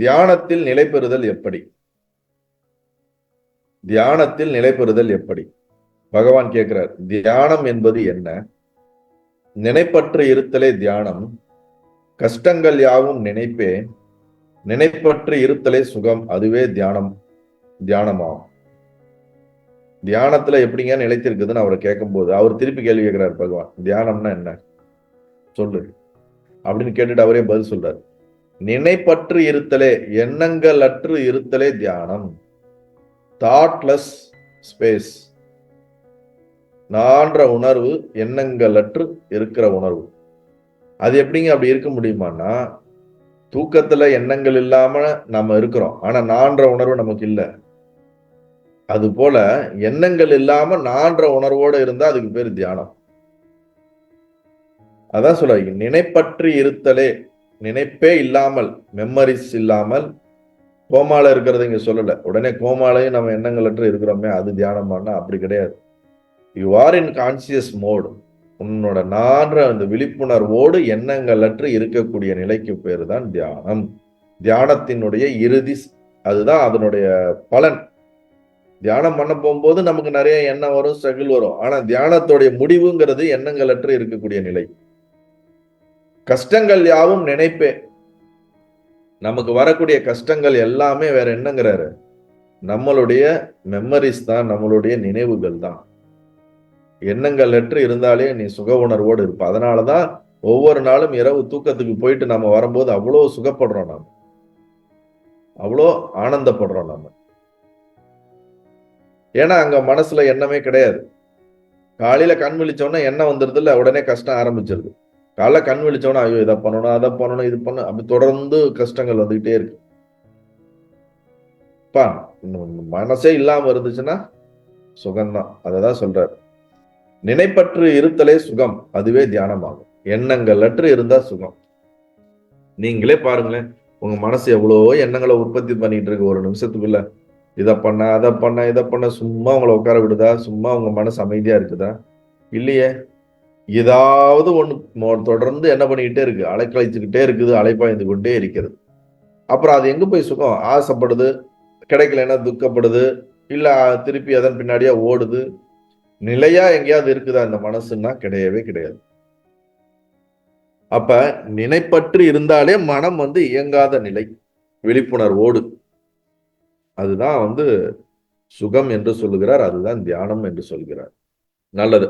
தியானத்தில் நிலை பெறுதல் எப்படி? தியானத்தில் நிலை பெறுதல் எப்படி? பகவான் கேட்கிறார், தியானம் என்பது என்ன? நினைப்பற்று இருத்தலே தியானம். கஷ்டங்கள் யாவும் நினைப்பே, நினைப்பற்று இருத்தலே சுகம். அதுவே தியானமாகும். தியானத்துல எப்படிங்க நிலைத்திருக்குதுன்னு அவரை கேட்கும் போது அவர் திருப்பி கேள்வி கேட்கிறார் பகவான், தியானம்னா என்ன சொல்லு அப்படின்னு கேட்டுட்டு அவரே பதில் சொல்றாரு. நினைப்பற்று இருத்தலே, எண்ணங்கள் அற்று இருத்தலே தியானம். Thoughtless space. நான்ற உணர்வு, எண்ணங்கள் அற்று இருக்கிற உணர்வு. அது எப்படிங்க அப்படி இருக்க முடியுமான்னா, தூக்கத்துல எண்ணங்கள் இல்லாம நம்ம இருக்கிறோம், ஆனா நான்ற உணர்வு நமக்கு இல்லை. அது போல எண்ணங்கள் இல்லாம நான்ற உணர்வோடு இருந்தா அதுக்கு பேர் தியானம். அதான் சொல்றாங்க, நினைப்பற்று இருத்தலே. நினைப்பே இல்லாமல், மெமரிஸ் இல்லாமல். கோமால இருக்கிறது இங்க சொல்லல. உடனே கோமாலையும் நம்ம எண்ணங்கள் அற்று இருக்கிறோமே அது தியானமானா அப்படி கிடையாது. You are in conscious mode. உன்னோட நான்ற அந்த விழிப்புணர்வோடு எண்ணங்கள் அற்று இருக்கக்கூடிய நிலைக்கு பேரு தான் தியானம். தியானத்தினுடைய இறுதி அதுதான் அதனுடைய பலன். தியானம் பண்ண போகும்போது நமக்கு நிறைய எண்ணம் வரும், ஸ்ட்ரகிள் வரும். ஆனா தியானத்துடைய முடிவுங்கிறது எண்ணங்கள் அற்று இருக்கக்கூடிய நிலை. கஷ்டங்கள் யாவும் நினைப்பே. நமக்கு வரக்கூடிய கஷ்டங்கள் எல்லாமே வேற என்னங்கிறாரு, நம்மளுடைய மெமரிஸ் தான், நம்மளுடைய நினைவுகள் தான். எண்ணங்கள் அற்று இருந்தாலே நீ சுக உணர்வோடு இருப்ப. அதனாலதான் ஒவ்வொரு நாளும் இரவு தூக்கத்துக்கு போயிட்டு நம்ம வரும்போது அவ்வளோ சுகப்படுறோம், நம்ம அவ்வளோ ஆனந்தப்படுறோம் நம்ம. ஏன்னா அங்க மனசுல எண்ணமே கிடையாது. காலையில கண் விழிச்சோன்னா எண்ணம் வந்துருது இல்ல, உடனே கஷ்டம் ஆரம்பிச்சிருது. காலைல கண் விழிச்சோன்னா ஐயோ இதை பண்ணணும், அதை பண்ணணும், இது பண்ணணும், அப்படி தொடர்ந்து கஷ்டங்கள் வந்துகிட்டே இருக்கு. மனசே இல்லாம இருந்துச்சுன்னா சுகம்தான். அததான் சொல்றாரு, நினைப்பற்று இருத்தலே சுகம். அதுவே தியானமாகும். எண்ணங்கள் அற்று இருந்தா சுகம். நீங்களே பாருங்களேன், உங்க மனசு எவ்வளவோ எண்ணங்களை உற்பத்தி பண்ணிட்டு இருக்கு ஒரு நிமிஷத்துக்குள்ள. இதை பண்ண, அதை பண்ண, இதை பண்ண. சும்மா உங்களை உட்கார விடுதா? சும்மா உங்க மனசு அமைதியா இருக்குதா? இல்லையே. ஏதாவது ஒண்ணு தொடர்ந்து என்ன பண்ணிக்கிட்டே இருக்கு, அலைக்கழிச்சுக்கிட்டே இருக்குது, அலைப்பாய்ந்து கொண்டே இருக்கிறது. அப்புறம் அது எங்க போய் சுகம்? ஆசைப்படுது, கிடைக்கலன்னா துக்கப்படுது, இல்ல திருப்பி அதன் பின்னாடியா ஓடுது. நிலையா எங்கேயாவது இருக்குதா இந்த மனசுன்னா? கிடையவே கிடையாது. அப்ப நினைப்பற்று இருந்தாலே மனம் இயங்காத நிலை, விழிப்புணர்வோடு. அதுதான் சுகம் என்று சொல்லுகிறார். அதுதான் தியானம் என்று சொல்கிறார். நல்லது.